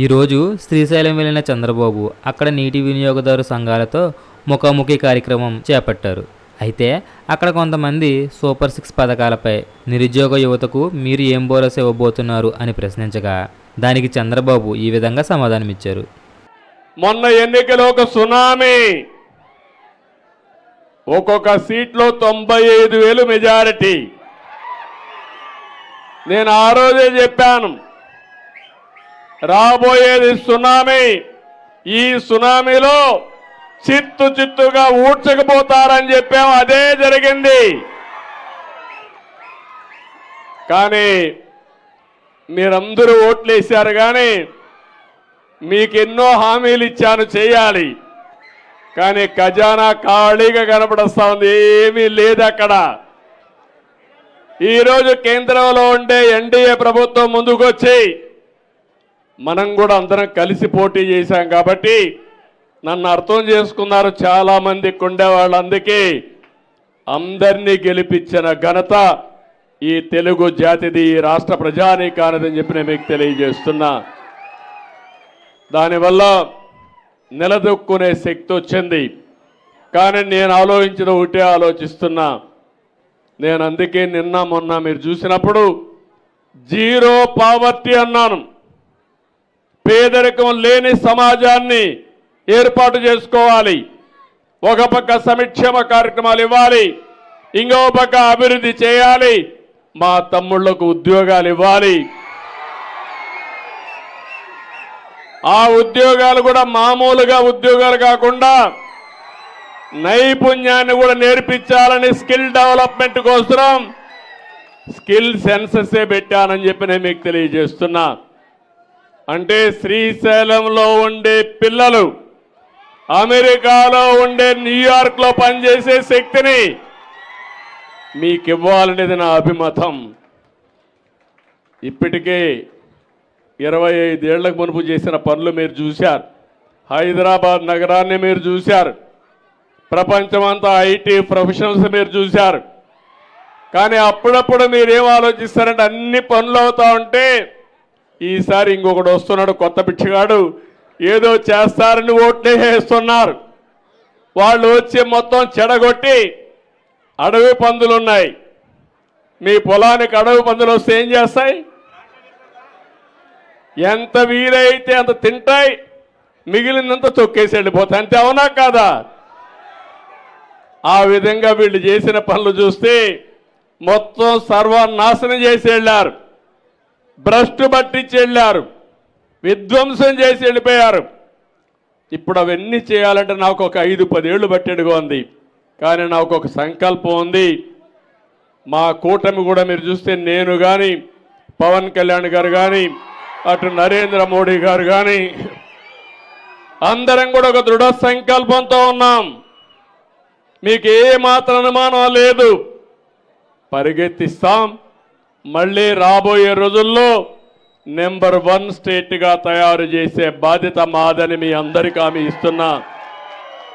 ఈరోజు శ్రీశైలం వెళ్లిన చంద్రబాబు అక్కడ నీటి వినియోగదారు సంఘాలతో ముఖాముఖి కార్యక్రమం చేపట్టారు. అయితే అక్కడ కొంతమంది సూపర్ 6 పథకాలపై నిరుద్యోగ యువతకు మీరు ఏం భరోసా ఇవ్వబోతున్నారు అని ప్రశ్నించగా దానికి చంద్రబాబు ఈ విధంగా సమాధానమిచ్చారు. మొన్న ఎన్నికలో ఒక సునామీ, ఒక్కొక్క సీట్లో 95,000 మెజారిటీ. నేను ఆ రోజే చెప్పాను, రాబోయేది సునామీ. ఈ సునామీలో చిత్తుగా ఊడ్చకపోతారని చెప్పాము, అదే జరిగింది. కానీ మీరందరూ ఓట్లేశారు, కానీ మీకు ఎన్నో హామీలు ఇచ్చాను చేయాలి, కానీ ఖజానా ఖాళీగా కనపడస్తా ఉంది, ఏమీ లేదు అక్కడ. ఈరోజు కేంద్రంలో ఉండే ఎన్డీఏ ప్రభుత్వం ముందుకొచ్చి మనం కూడా అందరం కలిసి పోటీ చేశాం కాబట్టి నన్ను అర్థం చేసుకున్నారు చాలా మంది ఉండేవాళ్ళు. అందుకే అందరినీ గెలిపించిన ఘనత ఈ తెలుగు జాతిది, ఈ రాష్ట్ర ప్రజానీకానిదని చెప్పి నేను మీకు తెలియజేస్తున్నా. దానివల్ల నిలదొక్కునే శక్తి వచ్చింది. కానీ నేను ఆలోచించిన ఒకటే ఆలోచిస్తున్నా. నేను అందుకే నిన్న మొన్న మీరు చూసినప్పుడు జీరో పావర్టీ అన్నాను. పేదరికం లేని సమాజాన్ని ఏర్పాటు చేసుకోవాలి. ఒక పక్క సంక్షేమ కార్యక్రమాలు ఇవ్వాలి, ఇంకో పక్క అభివృద్ధి చేయాలి, మా తమ్ముళ్లకు ఉద్యోగాలు ఇవ్వాలి. ఆ ఉద్యోగాలు కూడా మామూలుగా ఉద్యోగాలు కాకుండా నైపుణ్యాన్ని కూడా నేర్పించాలని స్కిల్ డెవలప్మెంట్ కోసం స్కిల్ సెన్సెస్ పెట్టానని చెప్పి నేను మీకు తెలియజేస్తున్నా. అంటే శ్రీశైలంలో ఉండే పిల్లలు అమెరికాలో ఉండే న్యూయార్క్లో పనిచేసే శక్తిని మీకు ఇవ్వాలనేది నా అభిమతం. ఇప్పటికే 25 ఏళ్లకు మునుపు చేసిన పనులు మీరు చూశారు. హైదరాబాద్ నగరాన్ని మీరు చూశారు. ప్రపంచమంతా ఐటీ ప్రొఫెషనల్స్ మీరు చూశారు. కానీ అప్పుడప్పుడు మీరేం ఆలోచిస్తారంటే అన్ని పనులు అవుతా ఉంటే ఈసారి ఇంకొకడు వస్తున్నాడు, కొత్త పిచ్చిగాడు, ఏదో చేస్తారని ఓట్లే వేస్తున్నారు. వాళ్ళు వచ్చి మొత్తం చెడగొట్టి అడవి పందులు ఉన్నాయి. మీ పొలానికి అడవి పందులు వస్తే ఏం చేస్తాయి? ఎంత వీలైతే అంత తింటాయి, మిగిలినంత తొక్కేసి వెళ్ళిపోతాయి. అంతే, అవునా కాదా? ఆ విధంగా వీళ్ళు చేసిన పనులు చూస్తే మొత్తం సర్వనాశనం చేసి వెళ్ళారు, భ్రష్టు పట్టించి వెళ్ళారు, విధ్వంసం చేసి వెళ్ళిపోయారు. ఇప్పుడు అవన్నీ చేయాలంటే నాకు ఒక 5-10 ఏళ్ళు పట్టేడుగా ఉంది. కానీ నాకు ఒక సంకల్పం ఉంది. మా కూటమి కూడా మీరు చూస్తే నేను కానీ, పవన్ కళ్యాణ్ గారు కానీ, అటు నరేంద్ర మోడీ గారు కానీ అందరం కూడా ఒక దృఢ సంకల్పంతో ఉన్నాం. మీకు ఏ మాత్రం అనుమానం లేదు, పరిగెత్తిస్తాం. మళ్ళీ రాబోయే రోజుల్లో నెంబర్ 1 స్టేట్గా తయారు చేసే బాధ్యత మాదని మీ అందరికీ హామీ ఇస్తున్నా.